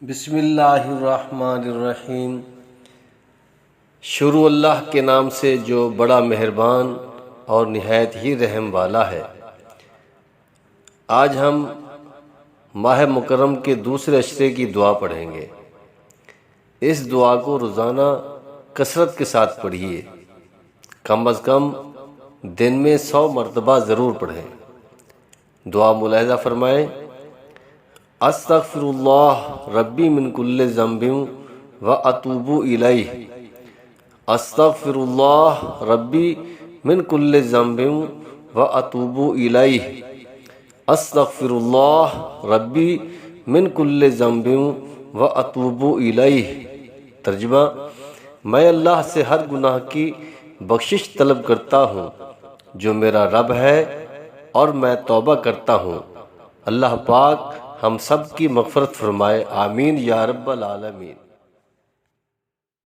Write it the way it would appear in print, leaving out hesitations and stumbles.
بسم اللہ الرحمن الرحیم۔ شروع اللہ کے نام سے جو بڑا مہربان اور نہایت ہی رحم والا ہے۔ آج ہم ماہ مکرم کے دوسرے عشرے کی دعا پڑھیں گے۔ اس دعا کو روزانہ کثرت کے ساتھ پڑھیے، کم از کم دن میں 100 مرتبہ ضرور پڑھیں۔ دعا ملاحظہ فرمائیں۔ استغفر اللہ ربی من کل ذنب و اتوب الیہ۔ استغفر اللہ ربی من کل ذنب و اتوب الیہ۔ استغفر اللہ ربی من کل ذنب و اتوب الیہ۔ ترجمہ: میں اللہ سے ہر گناہ کی بخشش طلب کرتا ہوں جو میرا رب ہے، اور میں توبہ کرتا ہوں۔ اللہ پاک ہم سب کی مغفرت فرمائے، آمین یا رب العالمین۔